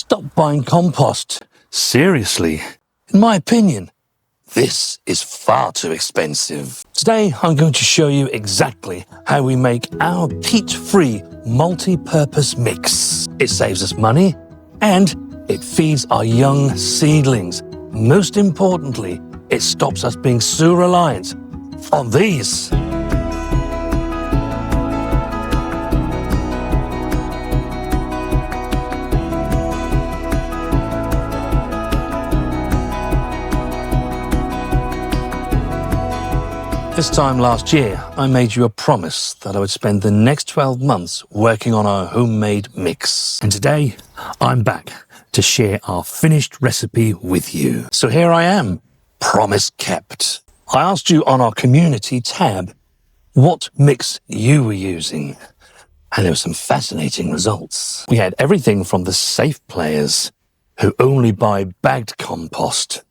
Stop buying compost. Seriously, in my opinion, this is far too expensive. Today, I'm going to show you exactly how we make our peat-free multi-purpose mix. It saves us money and it feeds our young seedlings. Most importantly, it stops us being so reliant on these. This time last year, I made you a promise that I would spend the next 12 months working on our homemade mix. And today, I'm back to share our finished recipe with you. So here I am, promise kept. I asked you on our community tab what mix you were using, and there were some fascinating results. We had everything from the safe players who only buy bagged compost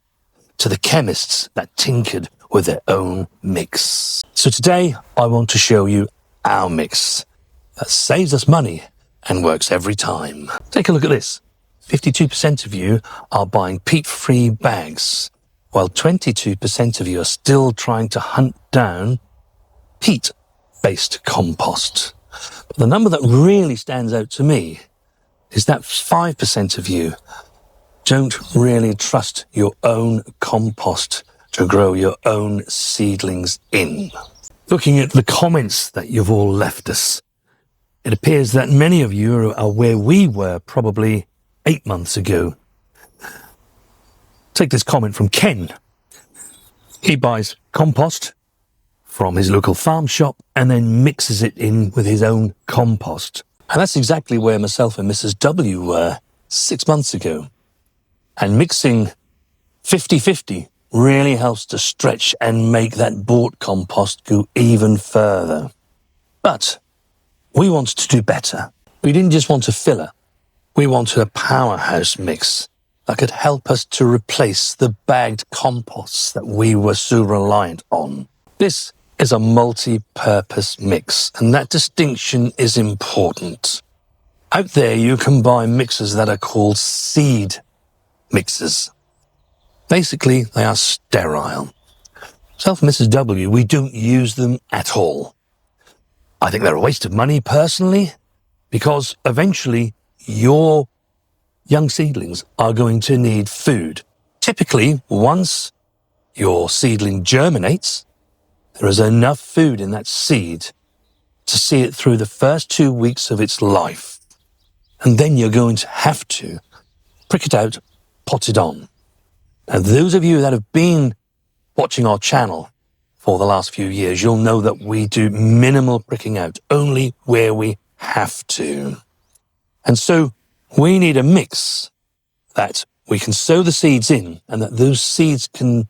to the chemists that tinkered with their own mix. So today, I want to show you our mix that saves us money and works every time. Take a look at this. 52% of you are buying peat-free bags, while 22% of you are still trying to hunt down peat-based compost. But the number that really stands out to me is that 5% of you don't really trust your own compost to grow your own seedlings in. Looking at the comments that you've all left us, it appears that many of you are where we were probably 8 months ago. Take this comment from Ken. He buys compost from his local farm shop and then mixes it in with his own compost. And that's exactly where myself and Mrs. W were 6 months ago. And mixing 50-50 really helps to stretch and make that bought compost go even further. But we wanted to do better. We didn't just want a filler. We wanted a powerhouse mix that could help us to replace the bagged composts that we were so reliant on. This is a multi-purpose mix, and that distinction is important. Out there, you can buy mixes that are called seed mixes. Basically, they are sterile. Myself and Mrs. W, we don't use them at all. I think they're a waste of money personally, because eventually your young seedlings are going to need food. Typically, once your seedling germinates, there is enough food in that seed to see it through the first 2 weeks of its life. And then you're going to have to prick it out, pot it on. And those of you that have been watching our channel for the last few years, you'll know that we do minimal pricking out, only where we have to. And so we need a mix that we can sow the seeds in and that those seeds can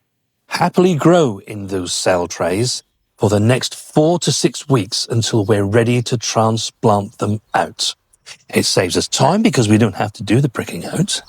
happily grow in those cell trays for the next 4 to 6 weeks until we're ready to transplant them out. It saves us time because we don't have to do the pricking out.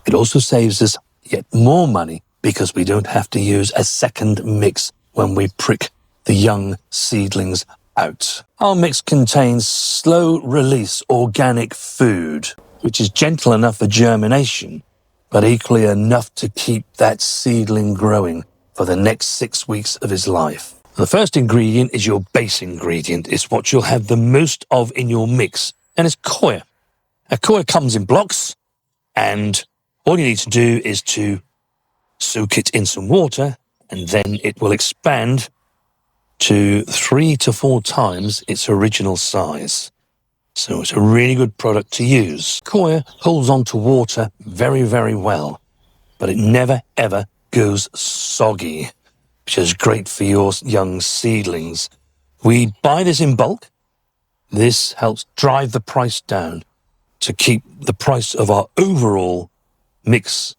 It also saves us yet more money because we don't have to use a second mix when we prick the young seedlings out. Our mix contains slow-release organic food, which is gentle enough for germination, but equally enough to keep that seedling growing for the next 6 weeks of his life. The first ingredient is your base ingredient. It's what you'll have the most of in your mix, and it's coir. A coir comes in blocks, and all you need to do is to soak it in some water, and then it will expand to 3 to 4 times its original size. So it's a really good product to use. Coir holds on to water very, very well, but it never, ever goes soggy, which is great for your young seedlings. We buy this in bulk. This helps drive the price down to keep the price of our overall mix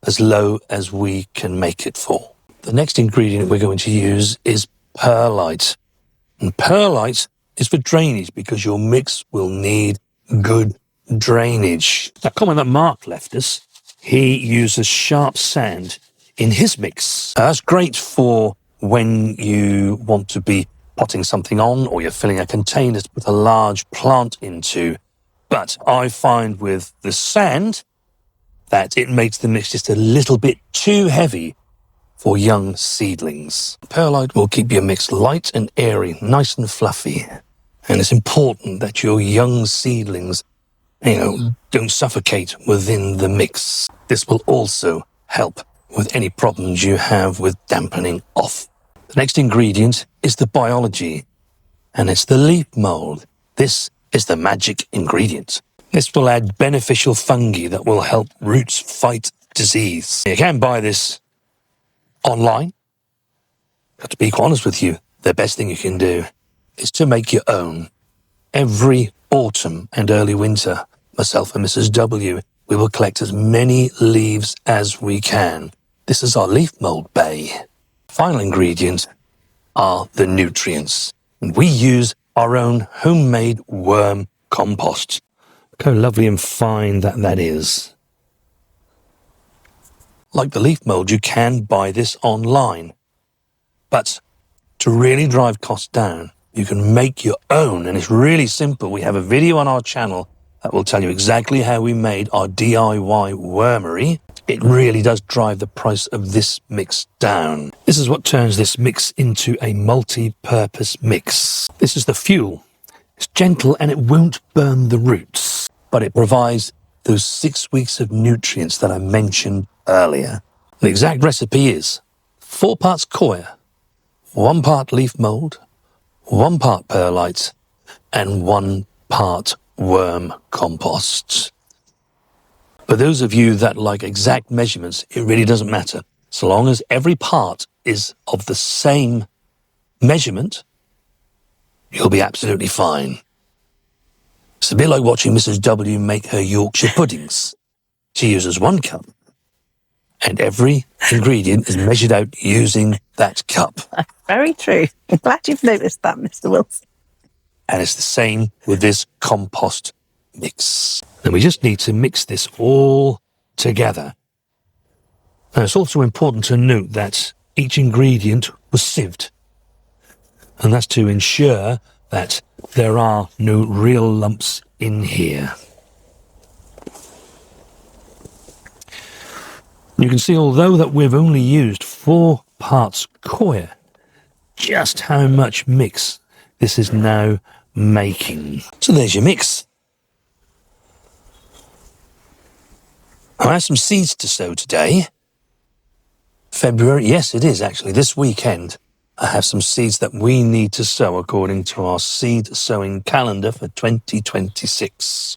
as low as we can make it for. The next ingredient we're going to use is perlite. And perlite is for drainage because your mix will need good drainage. That comment that Mark left us, he uses sharp sand in his mix. That's great for when you want to be potting something on or you're filling a container to put a large plant into. But I find with the sand, that it makes the mix just a little bit too heavy for young seedlings. Perlite will keep your mix light and airy, nice and fluffy. And it's important that your young seedlings, don't suffocate within the mix. This will also help with any problems you have with dampening off. The next ingredient is the biology, and it's the leaf mold. This is the magic ingredient. This will add beneficial fungi that will help roots fight disease. You can buy this online. But to be honest with you, the best thing you can do is to make your own. Every autumn and early winter, myself and Mrs. W, we will collect as many leaves as we can. This is our leaf mold bay. Final ingredient are the nutrients. And we use our own homemade worm compost. Look how lovely and fine that is. Like the leaf mold, you can buy this online. But to really drive costs down, you can make your own, and it's really simple. We have a video on our channel that will tell you exactly how we made our DIY wormery. It really does drive the price of this mix down. This is what turns this mix into a multi-purpose mix. This is the fuel. It's gentle and it won't burn the roots, but it provides those 6 weeks of nutrients that I mentioned earlier. The exact recipe is 4 parts coir, 1 part leaf mold, 1 part perlite, and 1 part worm compost. For those of you that like exact measurements, it really doesn't matter. So long as every part is of the same measurement, you'll be absolutely fine. It's a bit like watching Mrs. W make her Yorkshire puddings. She uses 1 cup, and every ingredient is measured out using that cup. Very true. I'm glad you've noticed that, Mr. Wilson. And it's the same with this compost mix. And we just need to mix this all together. And it's also important to note that each ingredient was sieved. And that's to ensure that there are no real lumps in here. You can see, although that we've only used 4 parts coir, just how much mix this is now making. So there's your mix. I have some seeds to sow today. February, yes it is actually, this weekend. I have some seeds that we need to sow according to our seed sowing calendar for 2026.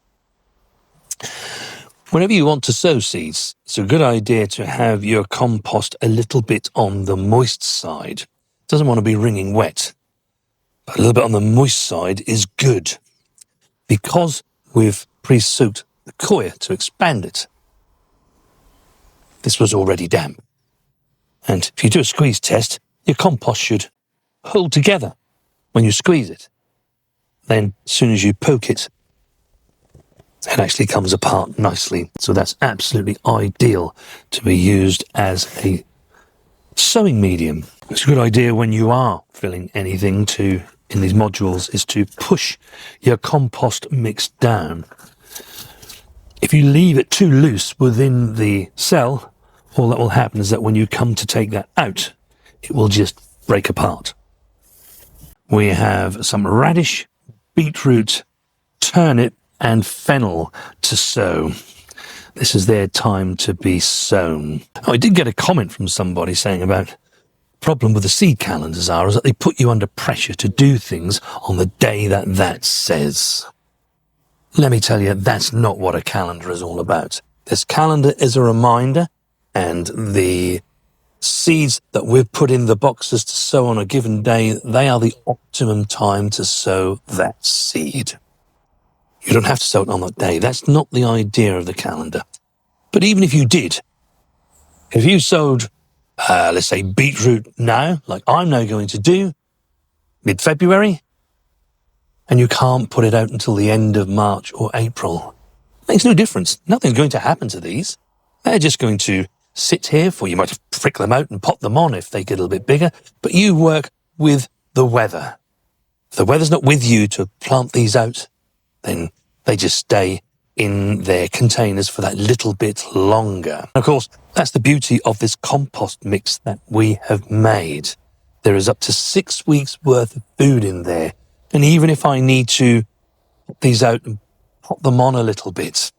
Whenever you want to sow seeds, it's a good idea to have your compost a little bit on the moist side. It doesn't want to be wringing wet, but a little bit on the moist side is good because we've pre-soaked the coir to expand it. This was already damp. And if you do a squeeze test, your compost should hold together when you squeeze it. Then as soon as you poke it, it actually comes apart nicely. So that's absolutely ideal to be used as a sowing medium. It's a good idea when you are filling anything in these modules is to push your compost mix down. If you leave it too loose within the cell, all that will happen is that when you come to take that out, it will just break apart. We have some radish, beetroot, turnip, and fennel to sow. This is their time to be sown. I did get a comment from somebody saying about the problem with the seed calendars is that they put you under pressure to do things on the day that says. Let me tell you, that's not what a calendar is all about. This calendar is a reminder, and the seeds that we've put in the boxes to sow on a given day, they are the optimum time to sow that seed. You don't have to sow it on that day. That's not the idea of the calendar. But even if you did, if you sowed, let's say beetroot now, like I'm now going to do, mid-February, and you can't put it out until the end of March or April, it makes no difference. Nothing's going to happen to these. They're just going to sit here for you. Might prick them out and pop them on if they get a little bit bigger, but you work with the weather. If the weather's not with you to plant these out, then they just stay in their containers for that little bit longer. Of course, that's the beauty of this compost mix that we have made. There is up to 6 weeks worth of food in there. And even if I need to pop these out and pop them on a little bit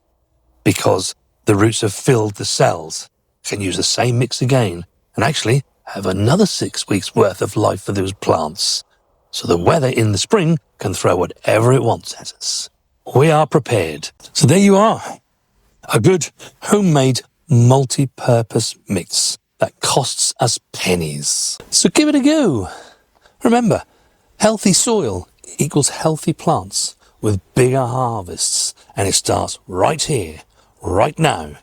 because the roots have filled the cells, I can use the same mix again and actually have another 6 weeks worth of life for those plants. So the weather in the spring can throw whatever it wants at us. We are prepared. So there you are. A good homemade multi-purpose mix that costs us pennies. So give it a go. Remember, healthy soil equals healthy plants with bigger harvests. And it starts right here, right now,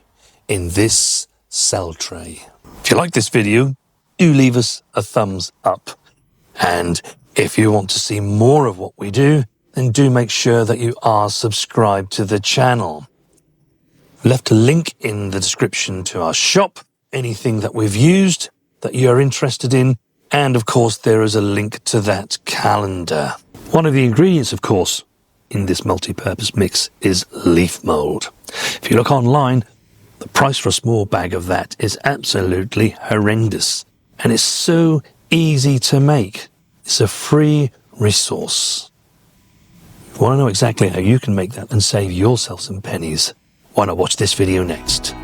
in this cell tray. If you like this video, do leave us a thumbs up. And if you want to see more of what we do, then do make sure that you are subscribed to the channel. We left a link in the description to our shop, anything that we've used that you're interested in, and of course there is a link to that calendar. One of the ingredients, of course, in this multi-purpose mix is leaf mold. If you look online, the price for a small bag of that is absolutely horrendous, and it's so easy to make. It's a free resource. If you want to know exactly how you can make that and save yourself some pennies, why not watch this video next?